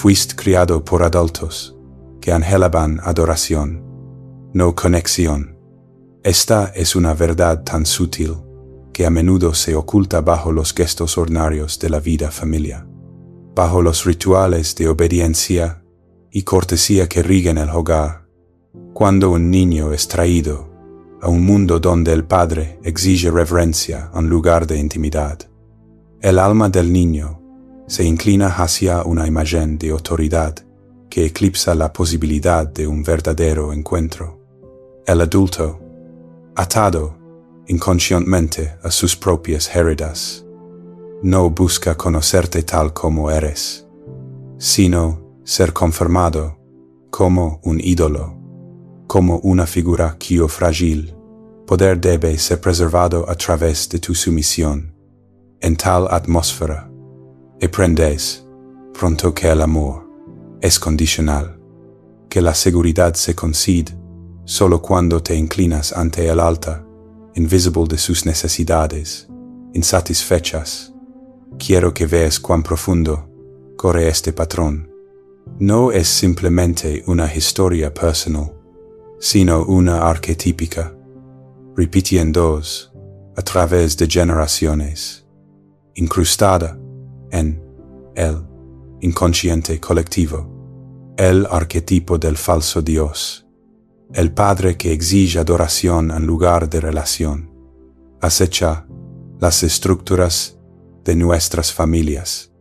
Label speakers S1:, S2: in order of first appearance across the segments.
S1: Fuiste criado por adultos que angelaban adoración, no conexión. Esta es una verdad tan sutil que a menudo se oculta bajo los gestos ordinarios de la vida familiar, bajo los rituales de obediencia y cortesía que rigen el hogar. Cuando un niño es traído a un mundo donde el padre exige reverencia en lugar de intimidad, el alma del niño se inclina hacia una imagen de autoridad que eclipsa la posibilidad de un verdadero encuentro. El adulto, atado inconscientemente a sus propias heridas, no busca conocerte tal como eres, sino ser confirmado como un ídolo, como una figura cuyo frágil poder debe ser preservado a través de tu sumisión. En tal atmósfera, aprendes pronto que el amor es condicional, que la seguridad se concede solo cuando te inclinas ante el altar invisible de sus necesidades insatisfechas. Quiero que veas cuán profundo corre este patrón. No es simplemente una historia personal, sino una arquetípica, repitiéndose a través de generaciones, incrustada en el inconsciente colectivo, el arquetipo del falso Dios, el padre que exige adoración en lugar de relación, acecha las estructuras de nuestras familias,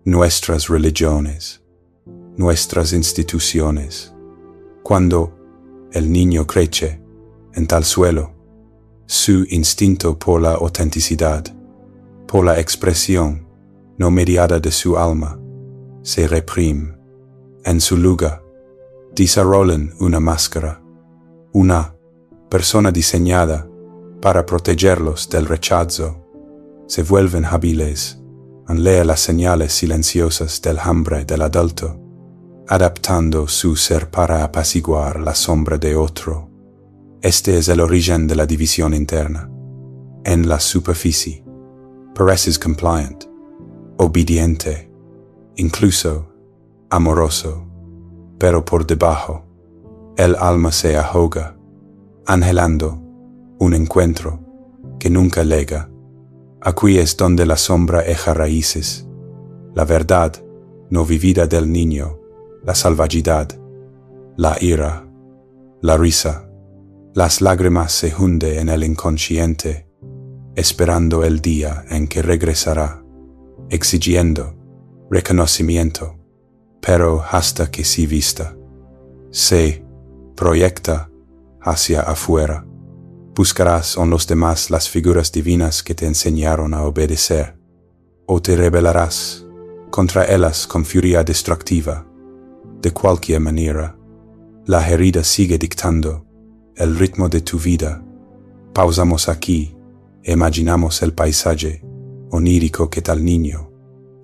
S1: nuestras religiones, nuestras instituciones. Cuando el niño crece en tal suelo, su instinto por la autenticidad, por la expresión no mediada de su alma, se reprime. En su lugar, desarrollan una máscara, una persona diseñada para protegerlos del rechazo. Se vuelven hábiles en leer las señales silenciosas del hambre del adulto, adaptando su ser para apaciguar la sombra de otro. Este es el origen de la división interna. En la superficie, pareces compliant, obediente, incluso amoroso, pero por debajo, el alma se ahoga, anhelando un encuentro que nunca llega. Aquí es donde la sombra echa raíces, la verdad no vivida del niño, la salvajidad, la ira, la risa. Las lágrimas se hunden en el inconsciente, esperando el día en que regresará, exigiendo reconocimiento, pero hasta que sí vista, se proyecta hacia afuera. Buscarás en los demás las figuras divinas que te enseñaron a obedecer, o te rebelarás contra ellas con furia destructiva. De cualquier manera, la herida sigue dictando el ritmo de tu vida. Pausamos aquí e imaginamos el paisaje onírico que tal niño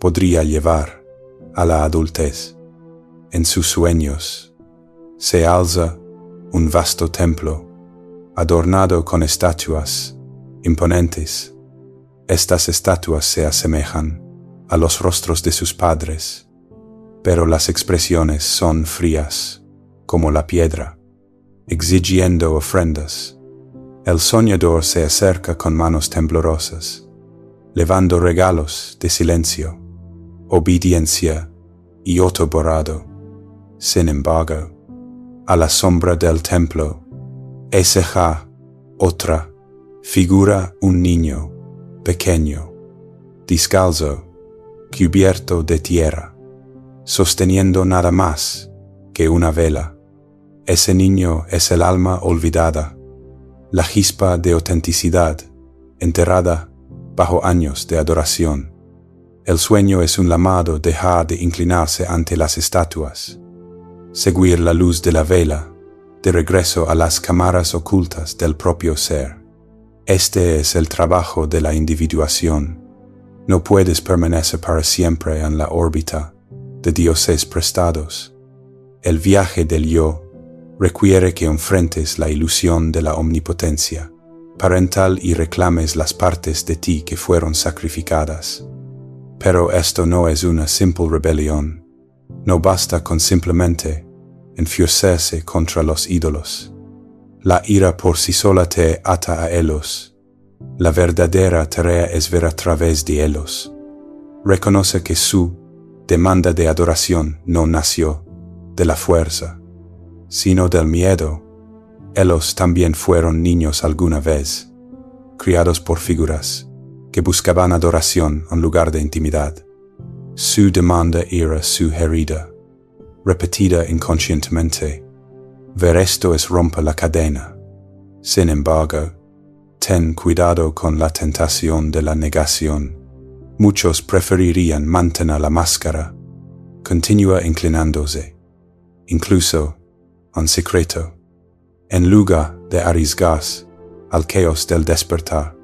S1: podría llevar a la adultez. En sus sueños se alza un vasto templo adornado con estatuas imponentes. Estas estatuas se asemejan a los rostros de sus padres, pero las expresiones son frías como la piedra, exigiendo ofrendas. El soñador se acerca con manos temblorosas, llevando regalos de silencio, obediencia y otro borrado. Sin embargo, a la sombra del templo, eseja otra figura, un niño pequeño, descalzo, cubierto de tierra, sosteniendo nada más que una vela. Ese niño es el alma olvidada, la chispa de autenticidad, enterrada bajo años de adoración. El sueño es un llamado: dejar de inclinarse ante las estatuas, seguir la luz de la vela, de regreso a las cámaras ocultas del propio ser. Este es el trabajo de la individuación. No puedes permanecer para siempre en la órbita de dioses prestados. El viaje del yo requiere que enfrentes la ilusión de la omnipotencia parental y reclames las partes de ti que fueron sacrificadas. Pero esto no es una simple rebelión, No basta con simplemente enfurecerse contra los ídolos. La ira por sí sola te ata a ellos. La verdadera tarea es ver a través de ellos. Reconoce que su demanda de adoración no nació de la fuerza, sino del miedo. Ellos también fueron niños alguna vez, criados por figuras que buscaban adoración en lugar de intimidad. Su demanda era su herida, repetida inconscientemente. Ver esto es romper la cadena. Sin embargo, ten cuidado con la tentación de la negación. Muchos preferirían mantener la máscara, continúa inclinándose, incluso en secreto, en lugar de arriesgarse al caos del despertar.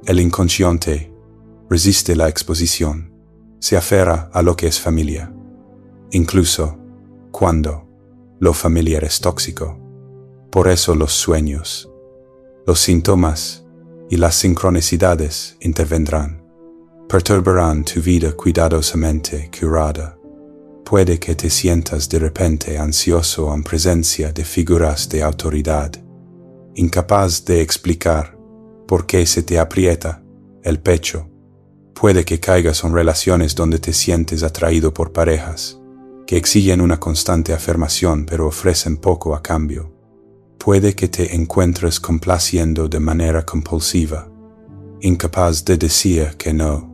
S1: El inconsciente resiste la exposición, se aferra a lo que es familia, incluso cuando lo familiar es tóxico. Por eso los sueños, los síntomas y las sincronicidades intervendrán. Perturbarán tu vida cuidadosamente curada. Puede que te sientas de repente ansioso en presencia de figuras de autoridad, incapaz de explicar por qué se te aprieta el pecho. Puede que caigas en relaciones donde te sientes atraído por parejas que exigen una constante afirmación pero ofrecen poco a cambio. Puede que te encuentres complaciendo de manera compulsiva, incapaz de decir que no,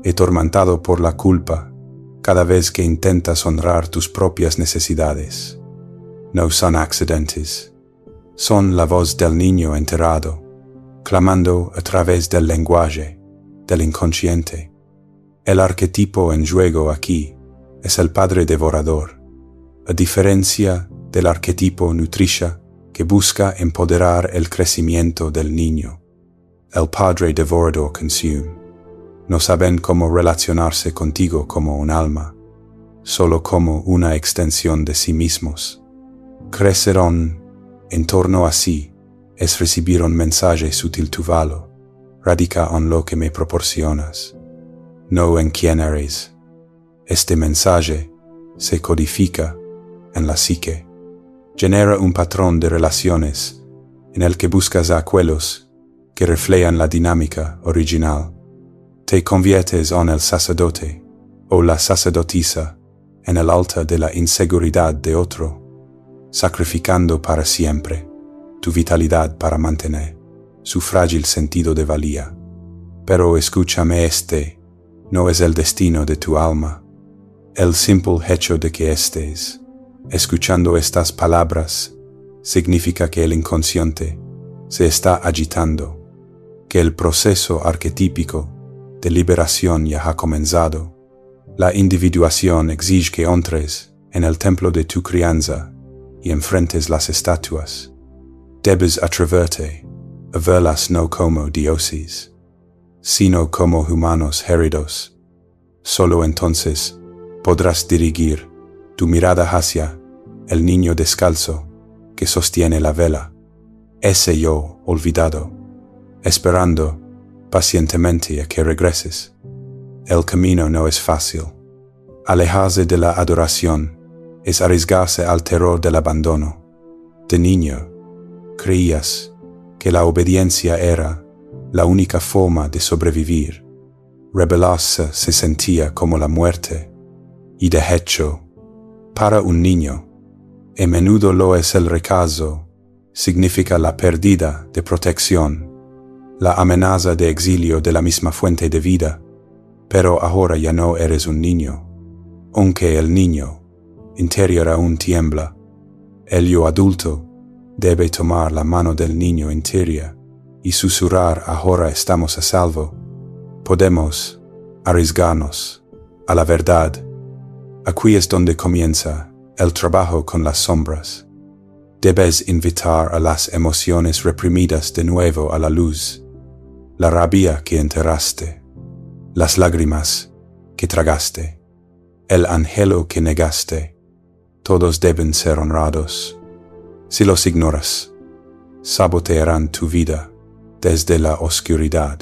S1: atormentado por la culpa cada vez que intentas honrar tus propias necesidades. No son accidentes, son la voz del niño enterrado, clamando a través del lenguaje del inconsciente. El arquetipo en juego aquí es el padre devorador, a diferencia del arquetipo nutrisha que busca empoderar el crecimiento del niño. El padre devorador consume. No saben cómo relacionarse contigo como un alma, solo como una extensión de sí mismos. Crecer en torno a sí es recibir un mensaje sutil. Tu valor radica en lo que me proporcionas, no en quién eres. Este mensaje se codifica en la psique, genera un patrón de relaciones en el que buscas acuerdos que reflejan la dinámica original. Te conviertes en el sacerdote o la sacerdotisa en el altar de la inseguridad de otro, sacrificando para siempre tu vitalidad para mantener su frágil sentido de valía. Pero escúchame, este no es el destino de tu alma. El simple hecho de que estés escuchando estas palabras significa que el inconsciente se está agitando, que el proceso arquetípico de liberación ya ha comenzado. La individuación exige que entres en el templo de tu crianza y enfrentes las estatuas. Debes atreverte a verlas no como dioses, sino como humanos heridos. Solo entonces podrás dirigir tu mirada hacia el niño descalzo que sostiene la vela, ese yo olvidado, esperando pacientemente a que regreses. El camino no es fácil. Alejarse de la adoración es arriesgarse al terror del abandono. De niño, creías que la obediencia era la única forma de sobrevivir. Rebelarse se sentía como la muerte, y de hecho, para un niño, a menudo lo es el rechazo, significa la pérdida de protección, la amenaza de exilio de la misma fuente de vida. Pero ahora ya no eres un niño, aunque el niño interior aún tiembla. El yo adulto debe tomar la mano del niño interior y susurrar: ahora estamos a salvo. Podemos arriesgarnos a la verdad. Aquí es donde comienza el trabajo con las sombras. Debes invitar a las emociones reprimidas de nuevo a la luz. La rabia que enterraste, las lágrimas que tragaste, el anhelo que negaste, todos deben ser honrados. Si los ignoras, sabotearán tu vida desde la oscuridad,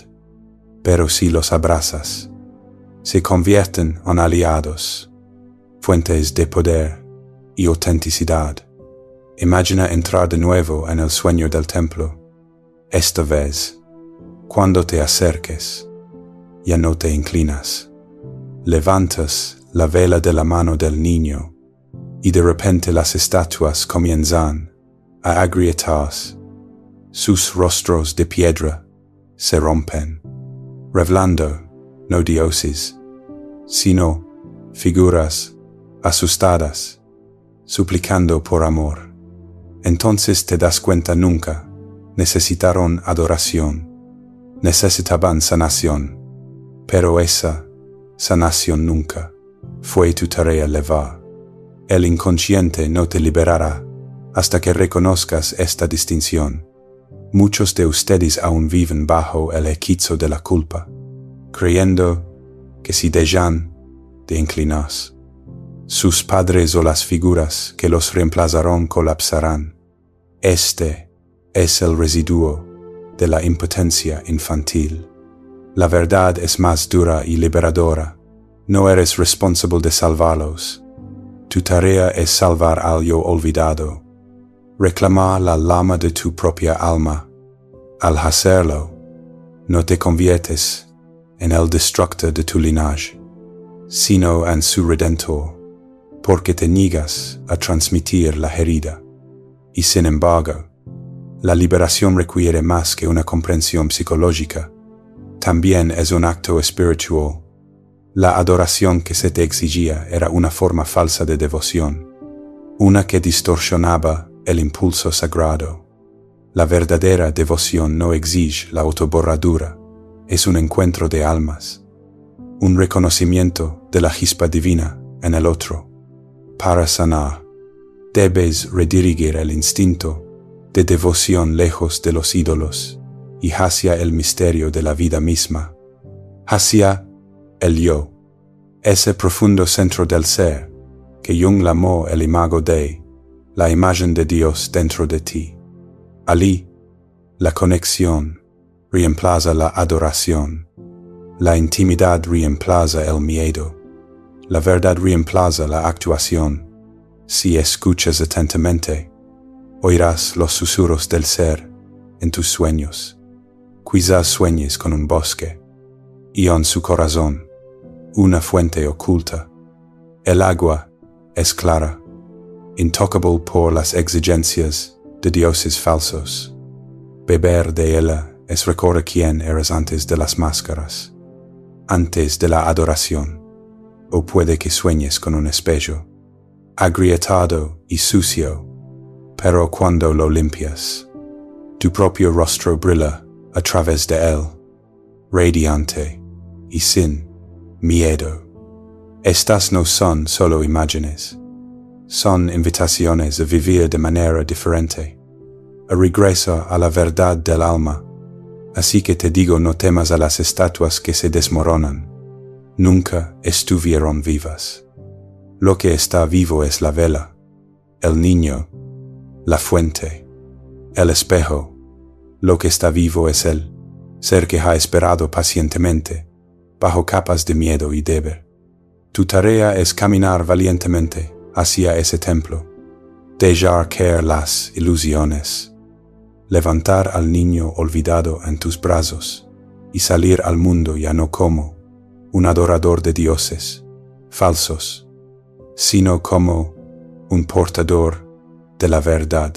S1: pero si los abrazas, se convierten en aliados. fuentes de poder y autenticidad. Imagina entrar de nuevo en el sueño del templo. Esta vez, cuando te acerques, ya no te inclinas. Levantas la vela de la mano del niño y de repente las estatuas comienzan a agrietarse. Sus rostros de piedra se rompen, revelando no dioses, sino figuras asustadas, suplicando por amor. Entonces te das cuenta nunca necesitaron adoración, necesitaban sanación, pero esa sanación nunca fue tu tarea levar. El inconsciente no te liberará hasta que reconozcas esta distinción. Muchos de ustedes aún viven bajo el hechizo de la culpa, creyendo que si dejan de inclinarse, sus padres o las figuras que los reemplazarán colapsarán. Este es el residuo de la impotencia infantil. La verdad es más dura y liberadora. No eres responsable de salvarlos. Tu tarea es salvar al yo olvidado. Reclamar la llama de tu propia alma. Al hacerlo, no te conviertes en el destructor de tu linaje, sino en su redentor, porque te niegas a transmitir la herida. Y sin embargo, la liberación requiere más que una comprensión psicológica. También es un acto espiritual. La adoración que se te exigía era una forma falsa de devoción, una que distorsionaba el impulso sagrado. La verdadera devoción no exige la autoborradura, es un encuentro de almas, un reconocimiento de la chispa divina en el otro. Para sanar, debes redirigir el instinto de devoción lejos de los ídolos y hacia el misterio de la vida misma, hacia el yo, ese profundo centro del ser que Jung llamó el imago Dei, la imagen de Dios dentro de ti. Allí, la conexión reemplaza la adoración, la intimidad reemplaza el miedo, la verdad reemplaza la actuación. Si escuchas atentamente, oirás los susurros del ser en tus sueños. Quizás sueñes con un bosque y en su corazón una fuente oculta. El agua es clara, intocable por las exigencias de dioses falsos. Beber de ella es recordar quién eres antes de las máscaras, antes de la adoración, o puede que sueñes con un espejo, agrietado y sucio, pero cuando lo limpias, tu propio rostro brilla a través de él, radiante y sin miedo. Estas no son solo imágenes, son invitaciones a vivir de manera diferente, a regresar a la verdad del alma. Así que te digo, no temas a las estatuas que se desmoronan, nunca estuvieron vivas. Lo que está vivo es la vela, el niño, la fuente, el espejo. Lo que está vivo es el ser que ha esperado pacientemente, bajo capas de miedo y deber. Tu tarea es caminar valientemente hacia ese templo, dejar caer las ilusiones, levantar al niño olvidado en tus brazos y salir al mundo ya no como un adorador de dioses falsos, sino como un portador de la verdad.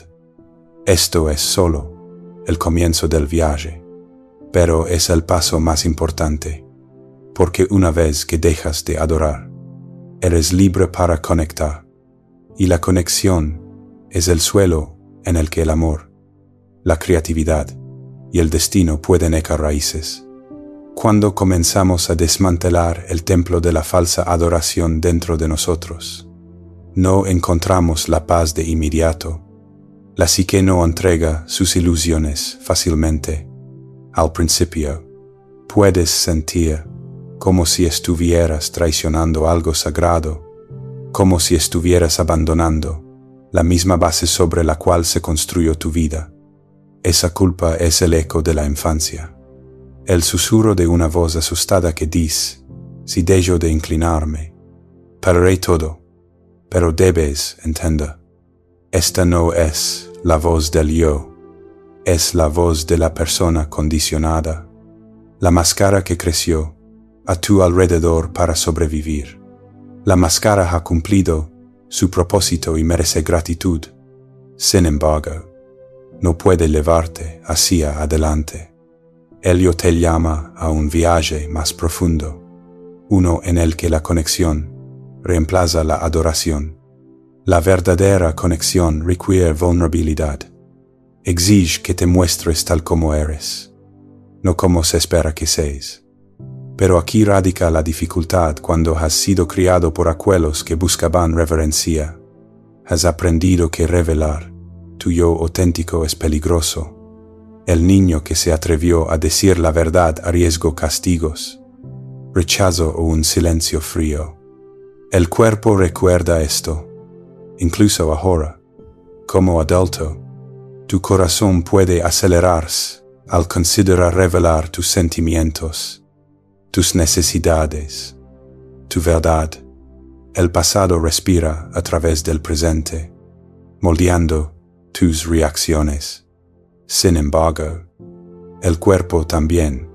S1: Esto es solo el comienzo del viaje, pero es el paso más importante, porque una vez que dejas de adorar, eres libre para conectar, y la conexión es el suelo en el que el amor, la creatividad y el destino pueden echar raíces. Cuando comenzamos a desmantelar el templo de la falsa adoración dentro de nosotros, no encontramos la paz de inmediato. La psique no entrega sus ilusiones fácilmente. Al principio, puedes sentir como si estuvieras traicionando algo sagrado, como si estuvieras abandonando la misma base sobre la cual se construyó tu vida. Esa culpa es el eco de la infancia, el susurro de una voz asustada que dice: si dejo de inclinarme, perderé todo. Pero debes entender, esta no es la voz del yo, es la voz de la persona condicionada, la máscara que creció a tu alrededor para sobrevivir. La máscara ha cumplido su propósito y merece gratitud. Sin embargo, no puede llevarte hacia adelante. Ello te llama a un viaje más profundo, uno en el que la conexión reemplaza la adoración. La verdadera conexión requiere vulnerabilidad. Exige que te muestres tal como eres, no como se espera que seas. Pero aquí radica la dificultad cuando has sido criado por aquellos que buscaban reverencia. Has aprendido que revelar tu yo auténtico es peligroso. El niño que se atrevió a decir la verdad arriesgó castigos, rechazo o un silencio frío. El cuerpo recuerda esto, incluso ahora. Como adulto, tu corazón puede acelerarse al considerar revelar tus sentimientos, tus necesidades, tu verdad. El pasado respira a través del presente, moldeando tus reacciones. Sin embargo, el cuerpo también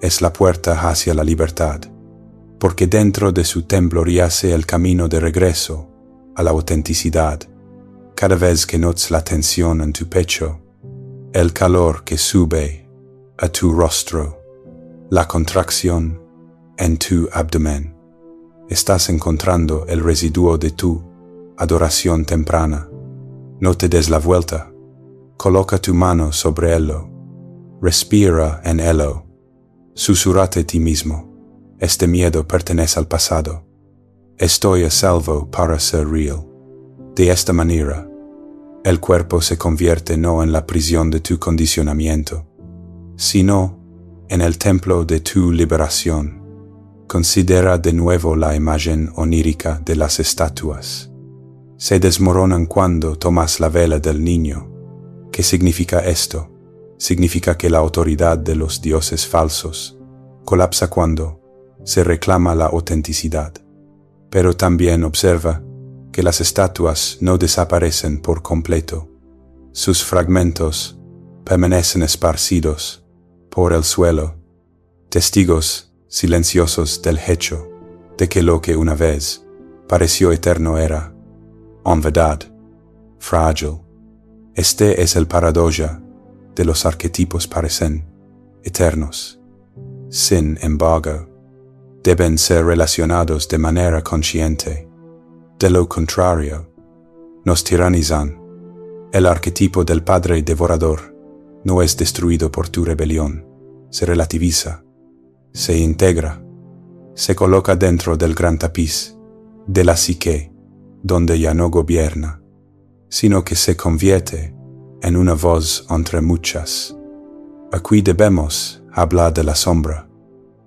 S1: es la puerta hacia la libertad, porque dentro de su templo yace el camino de regreso a la autenticidad. Cada vez que notas la tensión en tu pecho, el calor que sube a tu rostro, la contracción en tu abdomen, estás encontrando el residuo de tu adoración temprana. No te des la vuelta. Coloca tu mano sobre él, respira en él, susurrate a ti mismo, este miedo pertenece al pasado, estoy a salvo para ser real. De esta manera, el cuerpo se convierte no en la prisión de tu condicionamiento, sino en el templo de tu liberación. Considera de nuevo la imagen onírica de las estatuas. Se desmoronan cuando tomas la vela del niño. ¿Qué significa esto? Significa que la autoridad de los dioses falsos colapsa cuando se reclama la autenticidad. Pero también observa que las estatuas no desaparecen por completo. Sus fragmentos permanecen esparcidos por el suelo, testigos silenciosos del hecho de que lo que una vez pareció eterno era, en verdad, frágil. Este es el paradoja de los arquetipos parecen eternos. Sin embargo, deben ser relacionados de manera consciente. De lo contrario, nos tiranizan. El arquetipo del padre devorador no es destruido por tu rebelión, se relativiza, se integra, se coloca dentro del gran tapiz de la psique, donde ya no gobierna, sino que se convierte en una voz entre muchas. Aquí debemos hablar de la sombra,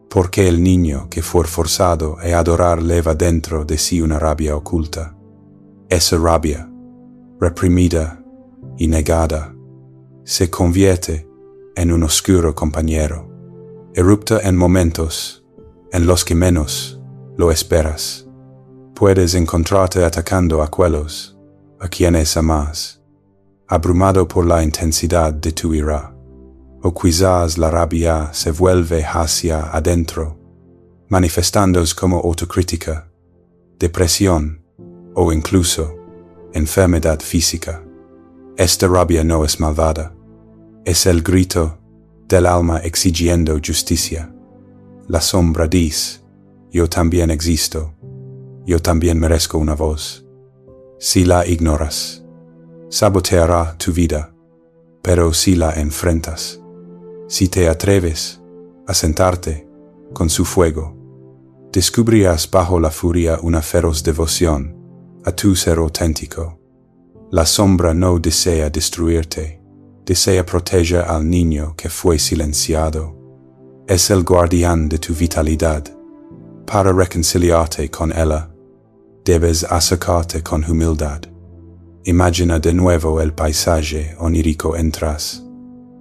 S1: porque el niño que fue forzado a adorar lleva dentro de sí una rabia oculta. Esa rabia, reprimida y negada, se convierte en un oscuro compañero, erupta en momentos en los que menos lo esperas. Puedes encontrarte atacando a aquellos a quienes amas, abrumado por la intensidad de tu ira, o quizás la rabia se vuelve hacia adentro, manifestándose como autocrítica, depresión o incluso enfermedad física. Esta rabia no es malvada, es el grito del alma exigiendo justicia. La sombra dice, yo también existo, yo también merezco una voz. Si la ignoras, saboteará tu vida, pero si la enfrentas, si te atreves a sentarte con su fuego, descubrirás bajo la furia una feroz devoción a tu ser auténtico. La sombra no desea destruirte, desea proteger al niño que fue silenciado. Es el guardián de tu vitalidad. Para reconciliarte con ella, debes acercarte con humildad. Imagina de nuevo el paisaje onírico entras,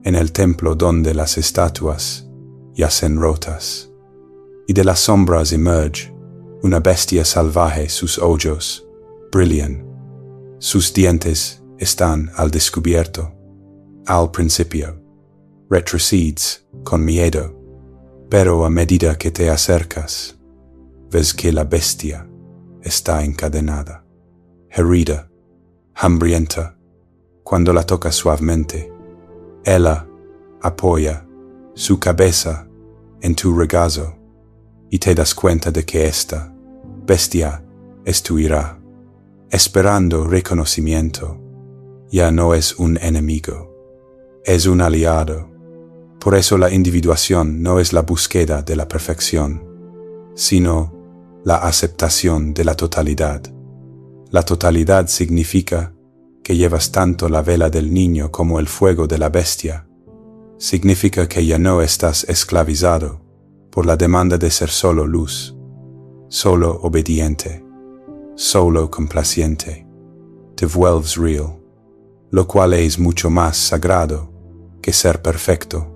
S1: en el templo donde las estatuas yacen rotas, y de las sombras emerge una bestia salvaje, sus ojos brillan. Sus dientes están al descubierto. Al principio, retrocedes con miedo, pero a medida que te acercas, ves que la bestia está encadenada, herida, hambrienta. Cuando la tocas suavemente, ella apoya su cabeza en tu regazo y te das cuenta de que esta bestia es tu ira, esperando reconocimiento. Ya no es un enemigo, es un aliado. Por eso la individuación no es la búsqueda de la perfección, sino la aceptación de la totalidad. La totalidad significa que llevas tanto la vela del niño como el fuego de la bestia. Significa que ya no estás esclavizado por la demanda de ser solo luz, solo obediente, solo complaciente. Te vuelves real, lo cual es mucho más sagrado que ser perfecto.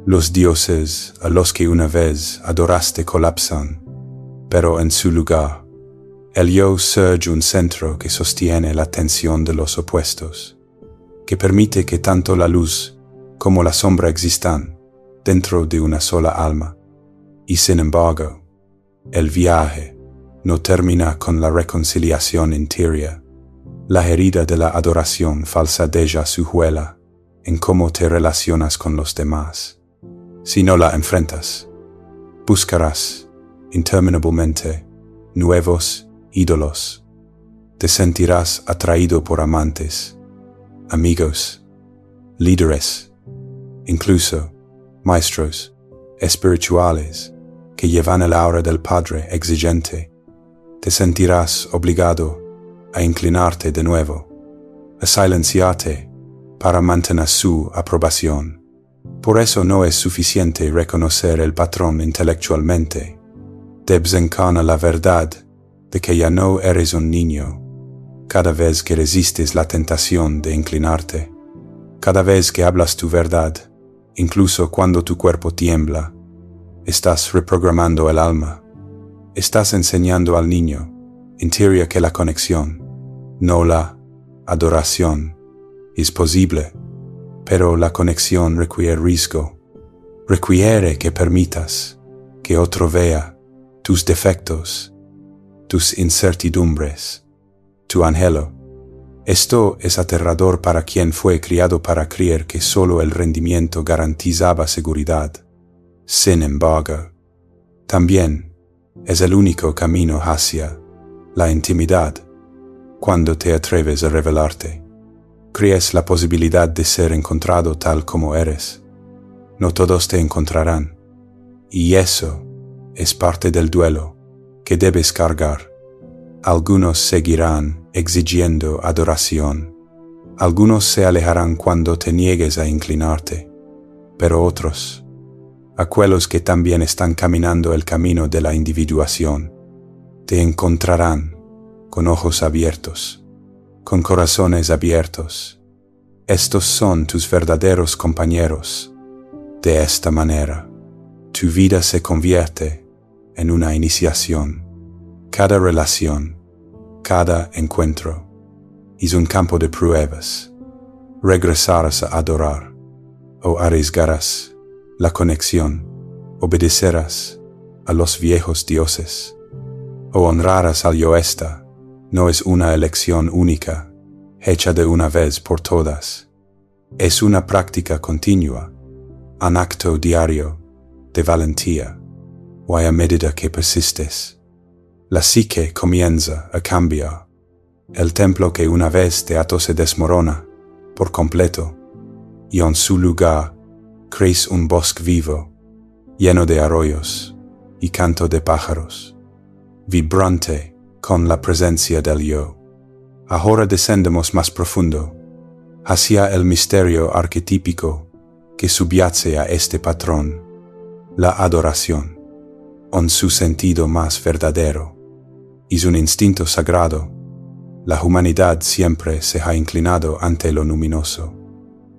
S1: Los dioses a los que una vez adoraste colapsan, pero en su lugar, el yo surge un centro que sostiene la tensión de los opuestos, que permite que tanto la luz como la sombra existan dentro de una sola alma. Y sin embargo, el viaje no termina con la reconciliación interior. La herida de la adoración falsa deja su huella en cómo te relacionas con los demás. Si no la enfrentas, buscarás interminablemente nuevos ídolos. Te sentirás atraído por amantes, amigos, líderes, incluso maestros espirituales que llevan el aura del Padre exigente. Te sentirás obligado a inclinarte de nuevo, a silenciarte para mantener su aprobación. Por eso no es suficiente reconocer el patrón intelectualmente. Debes encarnar la verdad de que ya no eres un niño, cada vez que resistes la tentación de inclinarte, cada vez que hablas tu verdad, incluso cuando tu cuerpo tiembla. Estás reprogramando el alma. Estás enseñando al niño interior que la conexión, no la adoración, es posible, pero la conexión requiere riesgo. Requiere que permitas que otro vea tus defectos, tus incertidumbres, tu anhelo. Esto es aterrador para quien fue criado para creer que solo el rendimiento garantizaba seguridad. Sin embargo, también es el único camino hacia la intimidad. Cuando te atreves a revelarte, crees la posibilidad de ser encontrado tal como eres. No todos te encontrarán, y eso es parte del duelo que debes cargar. Algunos seguirán exigiendo adoración, algunos se alejarán cuando te niegues a inclinarte, pero otros, aquellos que también están caminando el camino de la individuación, te encontrarán con ojos abiertos, con corazones abiertos. Estos son tus verdaderos compañeros. De esta manera, tu vida se convierte en una iniciación. Cada relación, cada encuentro, es un campo de pruebas. Regresarás a adorar, o arriesgarás la conexión, obedecerás a los viejos dioses, o honrarás al yo. Esta no es una elección única, hecha de una vez por todas. Es una práctica continua, un acto diario de valentía, o a medida que persistes. La psique comienza a cambiar. El templo que una vez te ató se desmorona por completo, y en su lugar crece un bosque vivo, lleno de arroyos y canto de pájaros, vibrante con la presencia del yo. Ahora descendemos más profundo, hacia el misterio arquetípico que subyace a este patrón, la adoración, en su sentido más verdadero. Es un instinto sagrado. La humanidad siempre se ha inclinado ante lo luminoso,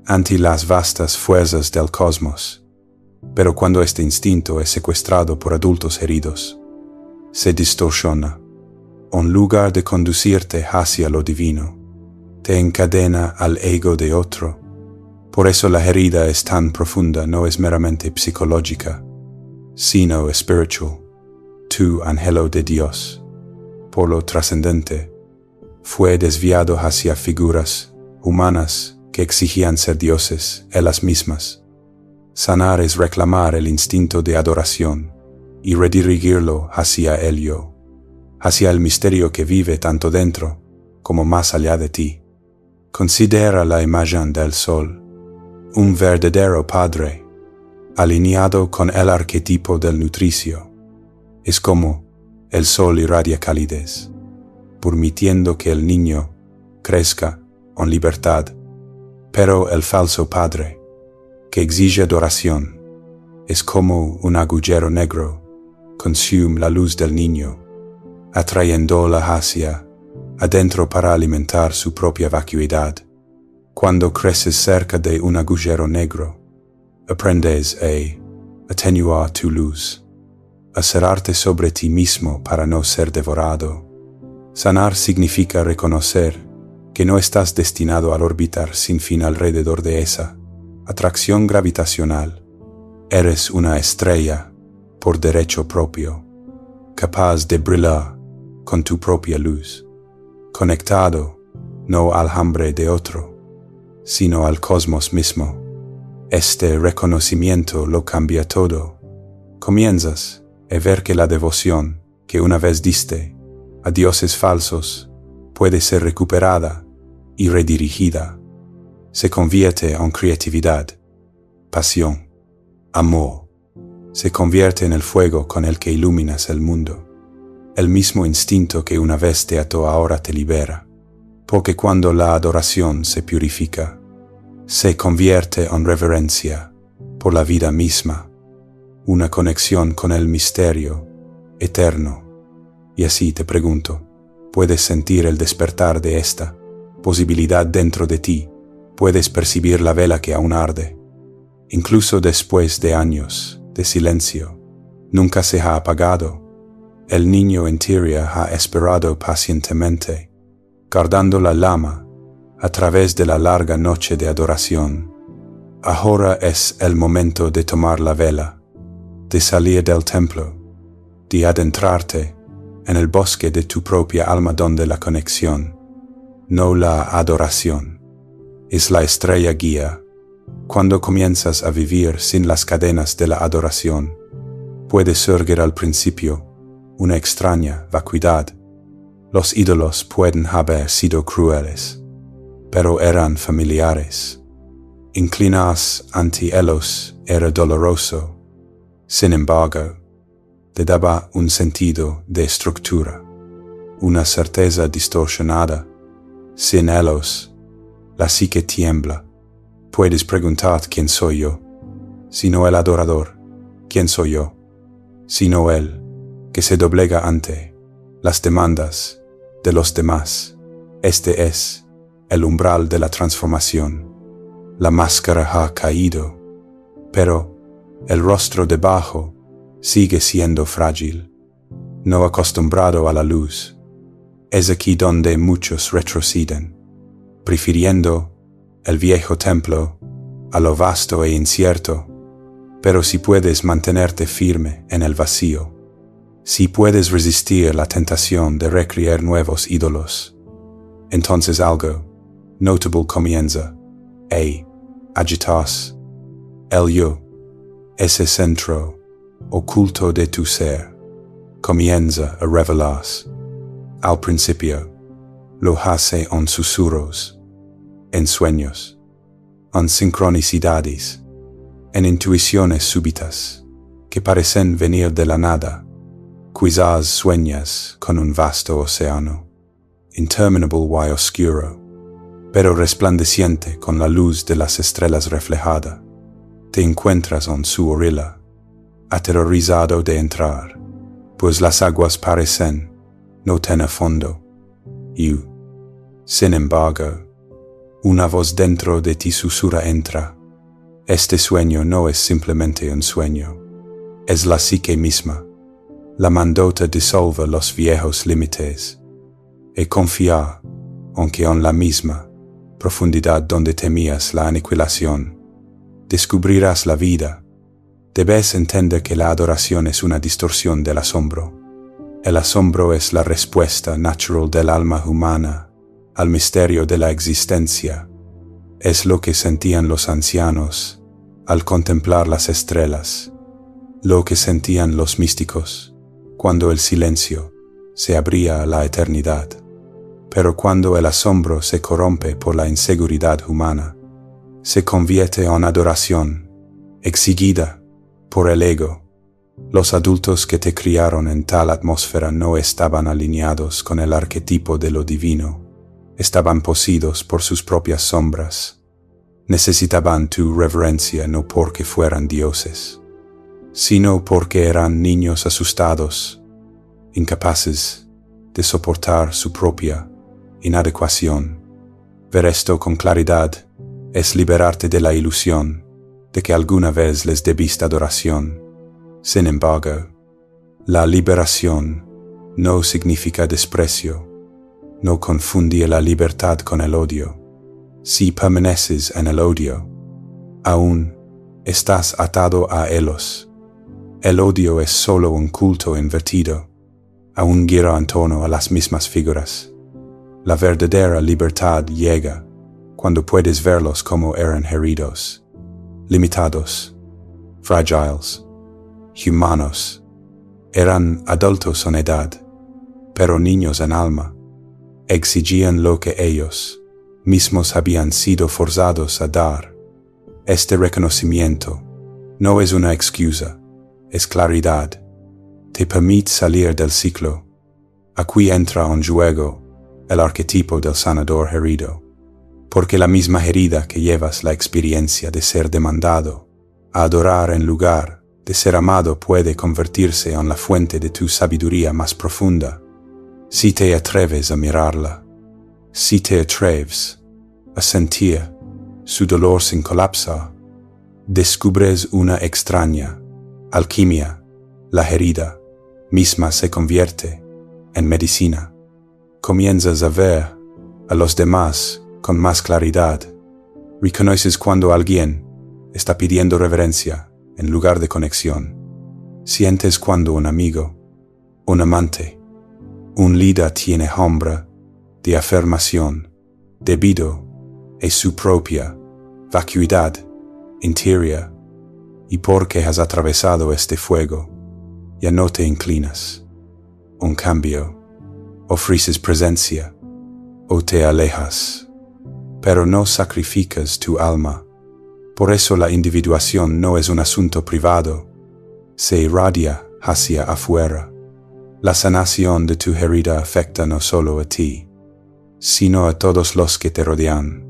S1: ante las vastas fuerzas del cosmos, pero cuando este instinto es secuestrado por adultos heridos, se distorsiona. en lugar de conducirte hacia lo divino, te encadena al ego de otro. Por eso la herida es tan profunda, no es meramente psicológica, sino espiritual. Tu ángelo de Dios, por lo trascendente, fue desviado hacia figuras humanas que exigían ser dioses ellas mismas. Sanar es reclamar el instinto de adoración y redirigirlo hacia el yo, hacia el misterio que vive tanto dentro como más allá de ti. Considera la imagen del sol, un verdadero padre, alineado con el arquetipo del nutricio. Es como el sol irradia calidez, permitiendo que el niño crezca en libertad, pero el falso padre, que exige adoración, es como un agujero negro, consume la luz del niño, atrayéndola hacia adentro para alimentar su propia vacuidad. Cuando creces cerca de un agujero negro, aprendes a atenuar tu luz, a cerrarte sobre ti mismo para no ser devorado. Sanar significa reconocer que no estás destinado a orbitar sin fin alrededor de esa atracción gravitacional. Eres una estrella por derecho propio, capaz de brillar con tu propia luz, conectado no al hambre de otro, sino al cosmos mismo. Este reconocimiento lo cambia todo. Comienzas a ver que la devoción que una vez diste a dioses falsos puede ser recuperada y redirigida. Se convierte en creatividad, pasión, amor. Se convierte en el fuego con el que iluminas el mundo. El mismo instinto que una vez te ató ahora te libera, porque cuando la adoración se purifica, se convierte en reverencia por la vida misma, una conexión con el misterio eterno. Y así te pregunto, ¿puedes sentir el despertar de esta posibilidad dentro de ti? ¿Puedes percibir la vela que aún arde? Incluso después de años de silencio, nunca se ha apagado. El niño interior ha esperado pacientemente, guardando la llama a través de la larga noche de adoración. Ahora es el momento de tomar la vela, de salir del templo, de adentrarte en el bosque de tu propia alma donde la conexión, no la adoración, es la estrella guía. Cuando comienzas a vivir sin las cadenas de la adoración, puede surgir al principio una extraña vacuidad. Los ídolos pueden haber sido crueles, pero eran familiares. Inclinarse ante ellos era doloroso. Sin embargo, te daba un sentido de estructura, una certeza distorsionada. Sin ellos, la psique tiembla. Puedes preguntar quién soy yo, sino el adorador. ¿Quién soy yo? Sino él, que se doblega ante las demandas de los demás. Este es el umbral de la transformación. La máscara ha caído, pero el rostro debajo sigue siendo frágil, no acostumbrado a la luz. Es aquí donde muchos retroceden, prefiriendo el viejo templo a lo vasto e incierto. Pero si puedes mantenerte firme en el vacío, si puedes resistir la tentación de recrear nuevos ídolos, entonces algo notable comienza a agitarse. El yo, ese centro oculto de tu ser, comienza a revelarse. Al principio, lo hace en susurros, en sueños, en sincronicidades, en intuiciones súbitas que parecen venir de la nada. Quizás sueñas con un vasto océano, interminable y oscuro, pero resplandeciente con la luz de las estrellas reflejada. Te encuentras en su orilla, aterrorizado de entrar, pues las aguas parecen no tener fondo. Y, sin embargo, una voz dentro de ti susurra: entra. Este sueño no es simplemente un sueño, es la psique misma, La mandota disolve los viejos límites y confía, aunque en la misma profundidad donde temías la aniquilación, descubrirás la vida. Debes entender que la adoración es una distorsión del asombro. El asombro es la respuesta natural del alma humana al misterio de la existencia. Es lo que sentían los ancianos al contemplar las estrellas, lo que sentían los místicos cuando el silencio se abría a la eternidad. Pero cuando el asombro se corrompe por la inseguridad humana, se convierte en adoración, exigida por el ego. Los adultos que te criaron en tal atmósfera no estaban alineados con el arquetipo de lo divino, estaban poseídos por sus propias sombras. Necesitaban tu reverencia no porque fueran dioses, sino porque eran niños asustados, incapaces de soportar su propia inadecuación. Ver esto con claridad es liberarte de la ilusión de que alguna vez les debiste adoración. Sin embargo, la liberación no significa desprecio. No confundí la libertad con el odio. Si permaneces en el odio, aún estás atado a ellos. El odio es solo un culto invertido, aún gira en torno a las mismas figuras. La verdadera libertad llega cuando puedes verlos como eran heridos, limitados, frágiles, humanos. Eran adultos en edad, pero niños en alma. Exigían lo que ellos mismos habían sido forzados a dar. Este reconocimiento no es una excusa, es claridad. Te permite salir del ciclo. Aquí entra en juego el arquetipo del sanador herido, porque la misma herida que llevas la experiencia de ser demandado a adorar en lugar de ser amado puede convertirse en la fuente de tu sabiduría más profunda. Si te atreves a mirarla, si te atreves a sentir su dolor sin colapsar, descubres una extraña alquimia. La herida misma se convierte en medicina. Comienzas a ver a los demás con más claridad. Reconoces cuando alguien está pidiendo reverencia en lugar de conexión. Sientes cuando un amigo, un amante, un líder tiene hambre de afirmación debido a su propia vacuidad interior, y porque has atravesado este fuego, ya no te inclinas. Un cambio, ofreces presencia o te alejas, pero no sacrificas tu alma. Por eso la individuación no es un asunto privado, se irradia hacia afuera. La sanación de tu herida afecta no solo a ti, sino a todos los que te rodean.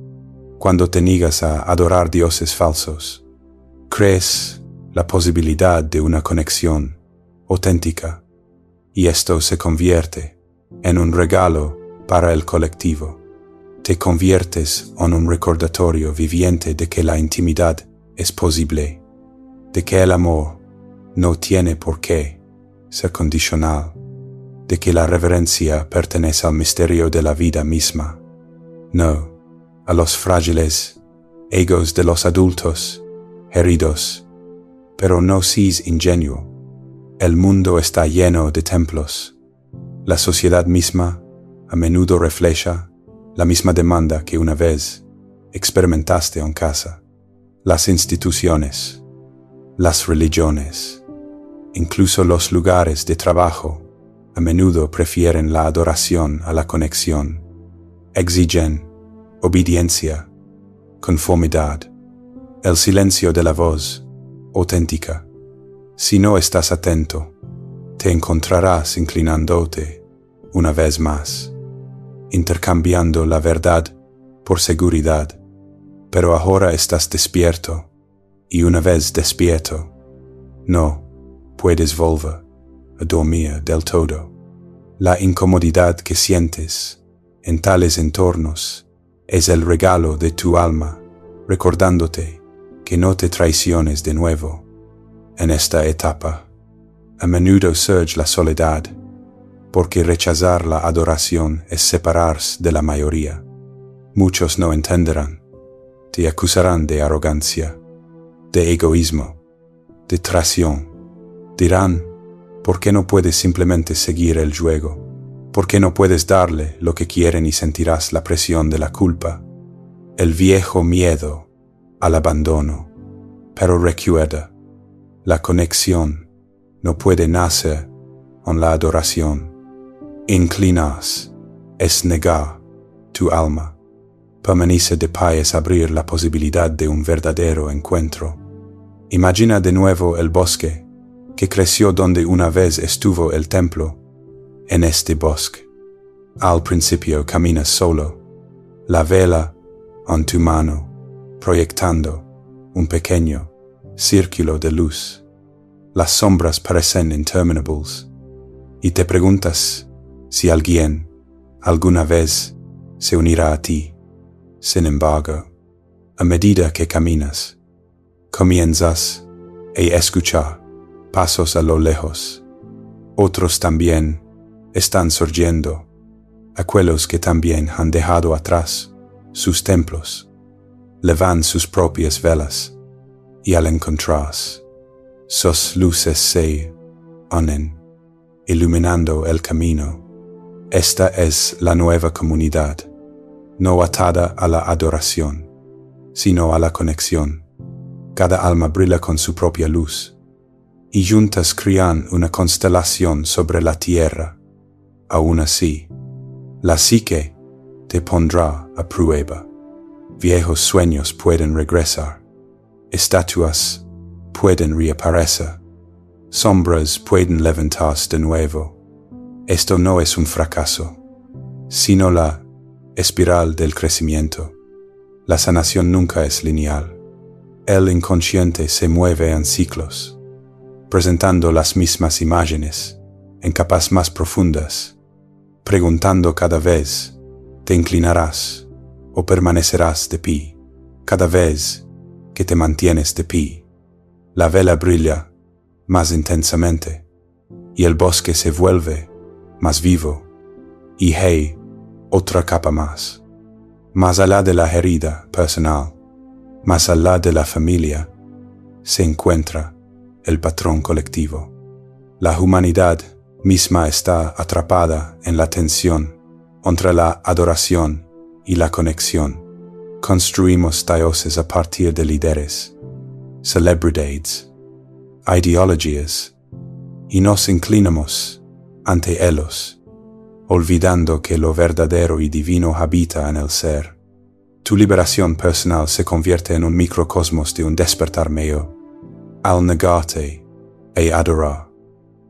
S1: Cuando te niegas a adorar dioses falsos, crees la posibilidad de una conexión auténtica, y esto se convierte en un regalo para el colectivo. Te conviertes en un recordatorio viviente de que la intimidad es posible, de que el amor no tiene por qué ser condicional, de que la reverencia pertenece al misterio de la vida misma, no a los frágiles egos de los adultos heridos. Pero no seas ingenuo. El mundo está lleno de templos. La sociedad misma a menudo refleja la misma demanda que una vez experimentaste en casa. Las instituciones, las religiones, incluso los lugares de trabajo, a menudo prefieren la adoración a la conexión. Exigen obediencia, conformidad, el silencio de la voz auténtica. Si no estás atento, te encontrarás inclinándote una vez más, intercambiando la verdad por seguridad. Pero ahora estás despierto, y una vez despierto, no puedes volver a dormir del todo. La incomodidad que sientes en tales entornos es el regalo de tu alma, recordándote que no te traiciones de nuevo en esta etapa. A menudo surge la soledad, porque rechazar la adoración es separarse de la mayoría. Muchos no entenderán, te acusarán de arrogancia, de egoísmo, de traición. Dirán, ¿por qué no puedes simplemente seguir el juego? ¿Por qué no puedes darle lo que quieren y sentirás la presión de la culpa? El viejo miedo al abandono. Pero recuerda, la conexión no puede nacer en la adoración. Inclinas es negar tu alma. Permanecer de pie es abrir la posibilidad de un verdadero encuentro. Imagina de nuevo el bosque que creció donde una vez estuvo el templo. En este bosque, al principio caminas solo, la vela en tu mano, proyectando un pequeño círculo de luz. Las sombras parecen interminables, y te preguntas si alguien, alguna vez, se unirá a ti. Sin embargo, a medida que caminas, comienzas a escuchar pasos a lo lejos. Otros también están surgiendo, aquellos que también han dejado atrás sus templos, levan sus propias velas, y al encontrarse, sus luces se unen, iluminando el camino. Esta es la nueva comunidad, no atada a la adoración, sino a la conexión. Cada alma brilla con su propia luz, y juntas crean una constelación sobre la tierra. Aún así, la psique te pondrá a prueba. Viejos sueños pueden regresar, estatuas pueden reaparecer, sombras pueden levantarse de nuevo. Esto no es un fracaso, sino la espiral del crecimiento. La sanación nunca es lineal. El inconsciente se mueve en ciclos, presentando las mismas imágenes, en capas más profundas, preguntando cada vez, ¿te inclinarás o permanecerás de pie? Cada vez que te mantienes de pie, la vela brilla más intensamente, y el bosque se vuelve más vivo, y hey, otra capa más. Más allá de la herida personal, más allá de la familia, se encuentra el patrón colectivo. La humanidad misma está atrapada en la tensión entre la adoración y la conexión. Construimos dioses a partir de líderes, celebridades, ideologías, y nos inclinamos ante ellos, olvidando que lo verdadero y divino habita en el ser. Tu liberación personal se convierte en un microcosmos de un despertar mío. Al negarte e adorar,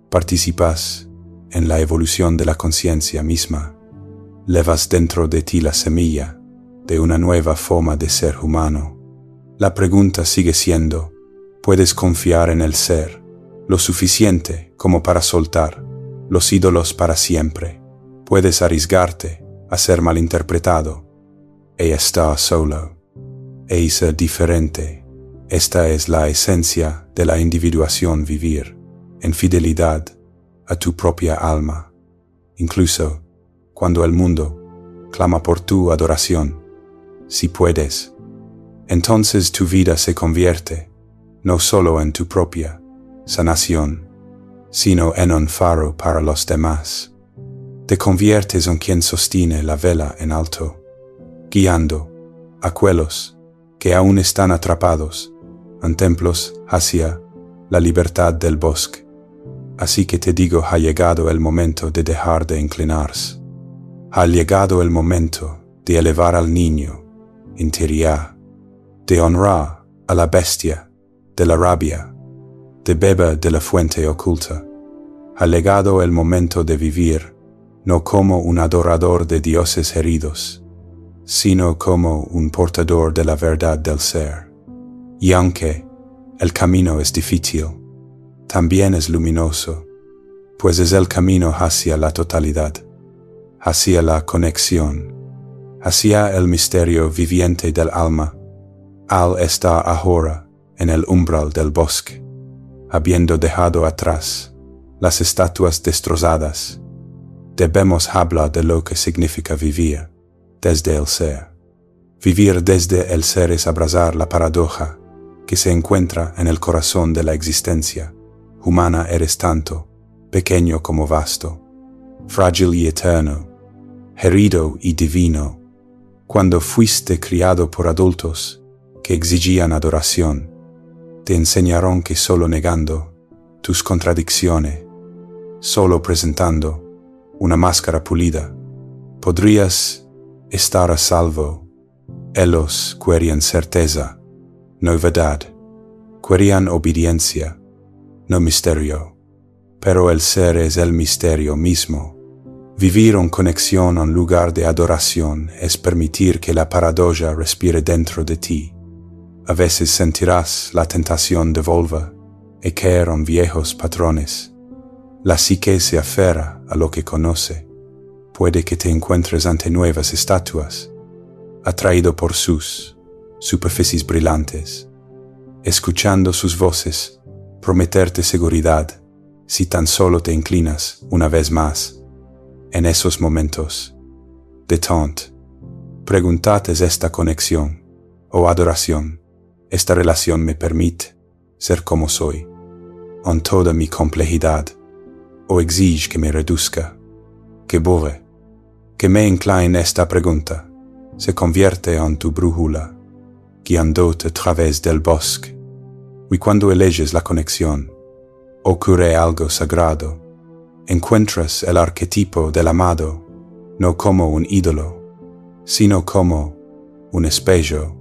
S1: participas en la evolución de la conciencia misma. Levas dentro de ti la semilla de una nueva forma de ser humano. La pregunta sigue siendo, ¿puedes confiar en el ser lo suficiente como para soltar los ídolos para siempre? ¿Puedes arriesgarte a ser malinterpretado e estar solo e ser diferente? Esta es la esencia de la individuación, vivir en fidelidad a tu propia alma, incluso cuando el mundo clama por tu adoración. Si puedes, entonces tu vida se convierte no solo en tu propia sanación, sino en un faro para los demás. Te conviertes en quien sostiene la vela en alto, guiando a aquellos que aún están atrapados en templos hacia la libertad del bosque. Así que te digo, ha llegado el momento de dejar de inclinarse. Ha llegado el momento de elevar al niño interior, de honrar a la bestia de la rabia, de beber de la fuente oculta. Ha llegado el momento de vivir no como un adorador de dioses heridos, sino como un portador de la verdad del ser. Y aunque el camino es difícil, también es luminoso, pues es el camino hacia la totalidad, hacia la conexión, hacia el misterio viviente del alma, al estar ahora en el umbral del bosque, habiendo dejado atrás las estatuas destrozadas. Debemos hablar de lo que significa vivir desde el ser. Vivir desde el ser es abrazar la paradoja que se encuentra en el corazón de la existencia. Humana eres tanto, pequeño como vasto, frágil y eterno, herido y divino. Cuando fuiste criado por adultos que exigían adoración, te enseñaron que solo negando tus contradicciones, solo presentando una máscara pulida, podrías estar a salvo. Ellos querían certeza, no verdad. Querían obediencia, no misterio. Pero el ser es el misterio mismo. Vivir en conexión en lugar de adoración es permitir que la paradoja respire dentro de ti. A veces sentirás la tentación de volver y caer en viejos patrones. La psique se aferra a lo que conoce. Puede que te encuentres ante nuevas estatuas, atraído por sus superficies brillantes, escuchando sus voces, prometerte seguridad si tan solo te inclinas una vez más. En esos momentos, detente, pregúntate: ¿es esta conexión o adoración? ¿Esta relación me permite ser como soy, en toda mi complejidad, o exige que me reduzca, que borre, que me incline? Esta pregunta se convierte en tu brújula, guiándote a través del bosque. Y cuando eliges la conexión, ocurre algo sagrado. Encuentras el arquetipo del amado, no como un ídolo, sino como un espejo.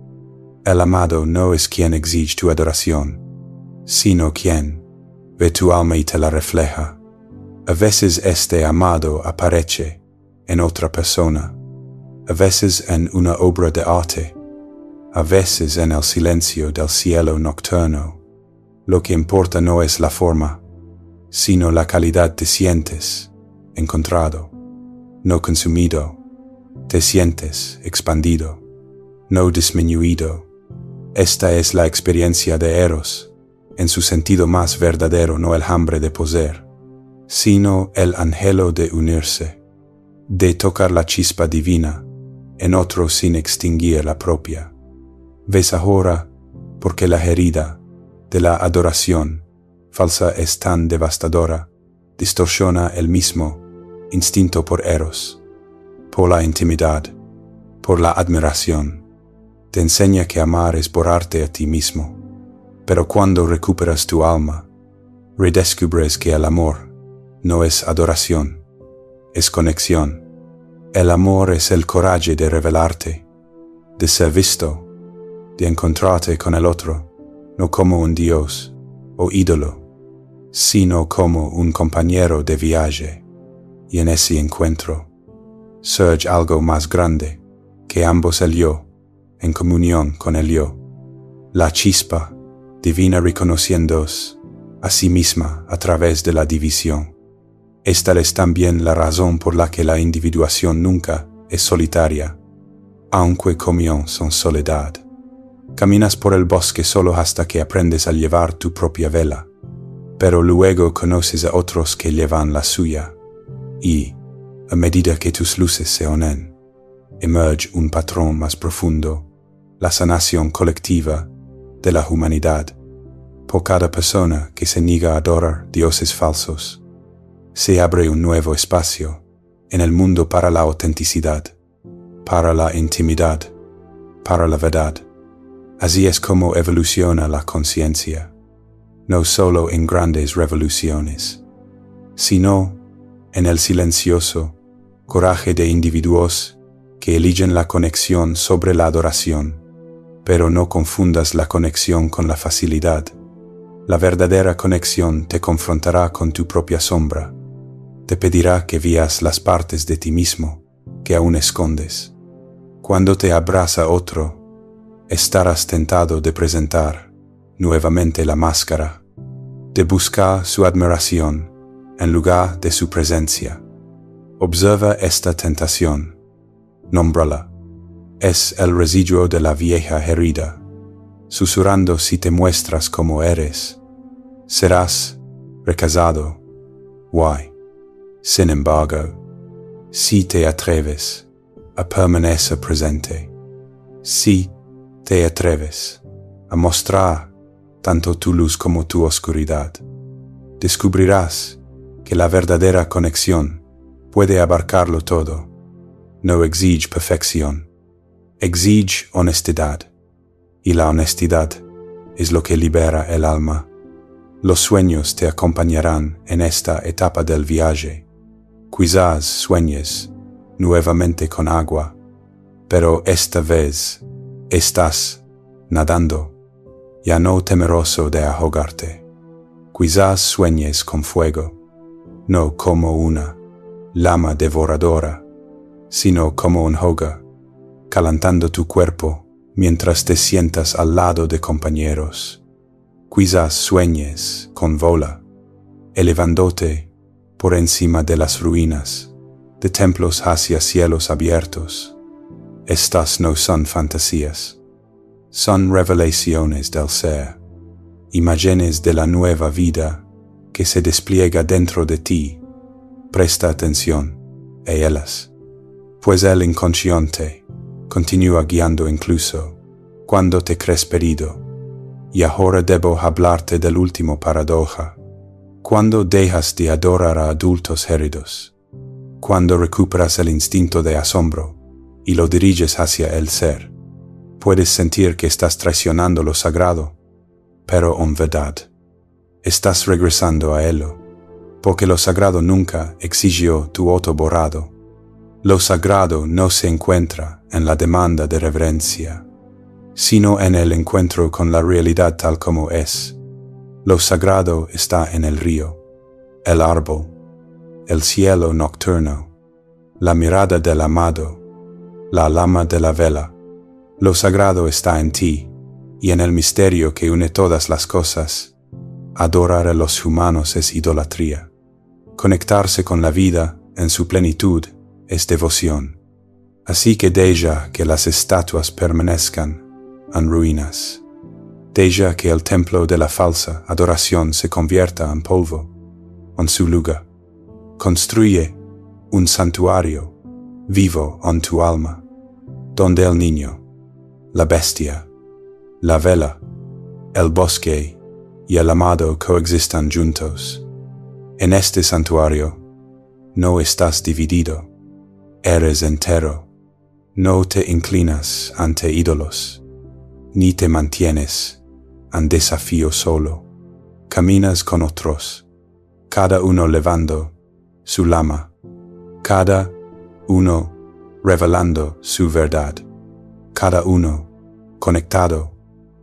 S1: El amado no es quien exige tu adoración, sino quien ve tu alma y te la refleja. A veces este amado aparece en otra persona, a veces en una obra de arte, a veces en el silencio del cielo nocturno. Lo que importa no es la forma, sino la calidad. Te sientes encontrado, no consumido. Te sientes expandido, no disminuido. Esta es la experiencia de Eros, en su sentido más verdadero, no el hambre de poseer, sino el anhelo de unirse, de tocar la chispa divina en otro sin extinguir la propia. ¿Ves ahora por qué la herida de la adoración falsa es tan devastadora? Distorsiona el mismo instinto por Eros, por la intimidad, por la admiración. Te enseña que amar es borrarte a ti mismo. Pero cuando recuperas tu alma, redescubres que el amor no es adoración, es conexión. El amor es el coraje de revelarte, de ser visto, de encontrarte con el otro, no como un dios o ídolo, sino como un compañero de viaje. Y en ese encuentro surge algo más grande que ambos, el yo, en comunión con el yo, la chispa divina reconociéndose a sí misma a través de la división. Esta es también la razón por la que la individuación nunca es solitaria, aunque comienza en soledad. Caminas por el bosque solo hasta que aprendes a llevar tu propia vela, pero luego conoces a otros que llevan la suya, y, a medida que tus luces se unen, emerge un patrón más profundo, la sanación colectiva de la humanidad. Por cada persona que se niega a adorar dioses falsos, se abre un nuevo espacio en el mundo para la autenticidad, para la intimidad, para la verdad. Así es como evoluciona la conciencia, no solo en grandes revoluciones, sino en el silencioso coraje de individuos que eligen la conexión sobre la adoración. Pero no confundas la conexión con la facilidad. La verdadera conexión te confrontará con tu propia sombra. Te pedirá que veas las partes de ti mismo que aún escondes. Cuando te abraza otro, estarás tentado de presentar nuevamente la máscara, de buscar su admiración en lugar de su presencia. Observa esta tentación, nómbrala. Es el residuo de la vieja herida, susurrando: si te muestras como eres, serás rechazado, Why? Sin embargo, si te atreves a permanecer presente, si te atreves a mostrar tanto tu luz como tu oscuridad, descubrirás que la verdadera conexión puede abarcarlo todo. No exige perfección, exige honestidad, y la honestidad es lo que libera el alma. Los sueños te acompañarán en esta etapa del viaje. Quizás sueñes nuevamente con agua, pero esta vez estás nadando, ya no temeroso de ahogarte. Quizás sueñes con fuego, no como una llama devoradora, sino como un hogar, calentando tu cuerpo mientras te sientas al lado de compañeros. Quizás sueñes con volar, elevándote por encima de las ruinas, de templos hacia cielos abiertos. Estas no son fantasías, son revelaciones del ser, imágenes de la nueva vida que se despliega dentro de ti. Presta atención a ellas, pues el inconsciente continúa guiando incluso cuando te crees perdido. Y ahora debo hablarte del último paradoja. Cuando dejas de adorar a adultos heridos, cuando recuperas el instinto de asombro y lo diriges hacia el ser, puedes sentir que estás traicionando lo sagrado, pero en verdad, estás regresando a él, porque lo sagrado nunca exigió tu voto borrado. Lo sagrado no se encuentra en la demanda de reverencia, sino en el encuentro con la realidad tal como es. Lo sagrado está en el río, el árbol, el cielo nocturno, la mirada del amado, la llama de la vela. Lo sagrado está en ti y en el misterio que une todas las cosas. Adorar a los humanos es idolatría. Conectarse con la vida en su plenitud es devoción. Así que deja que las estatuas permanezcan en ruinas. Deja que el templo de la falsa adoración se convierta en polvo en su lugar. Construye un santuario vivo en tu alma, donde el niño, la bestia, la vela, el bosque y el amado coexistan juntos. En este santuario no estás dividido, eres entero. No te inclinas ante ídolos, ni te mantienes en desafío solo. Caminas con otros, cada uno levando su llama, cada uno revelando su verdad, cada uno conectado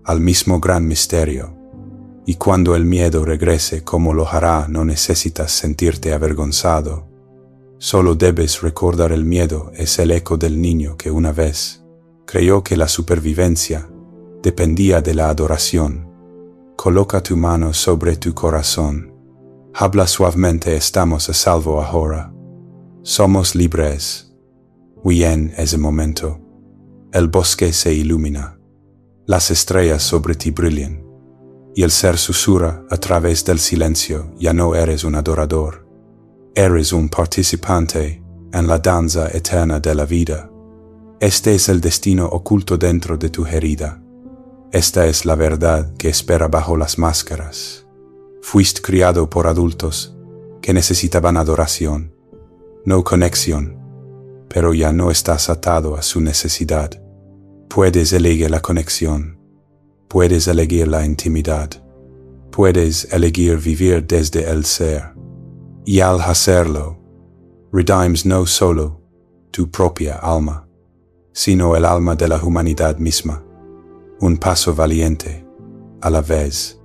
S1: al mismo gran misterio. Y cuando el miedo regrese como lo hará, no necesitas sentirte avergonzado. Solo debes recordar el miedo es el eco del niño que una vez creyó que la supervivencia dependía de la adoración. Coloca tu mano sobre tu corazón. Habla suavemente, estamos a salvo ahora. Somos libres. Y en ese momento, el bosque se ilumina. Las estrellas sobre ti brillan. Y el ser susurra a través del silencio, ya no eres un adorador. Eres un participante en la danza eterna de la vida. Este es el destino oculto dentro de tu herida. Esta es la verdad que espera bajo las máscaras. Fuiste criado por adultos que necesitaban adoración, no conexión, pero ya no estás atado a su necesidad. Puedes elegir la conexión, puedes elegir la intimidad, puedes elegir vivir desde el ser. Y al hacerlo, redimes no solo tu propia alma, sino el alma de la humanidad misma. Un paso valiente a la vez.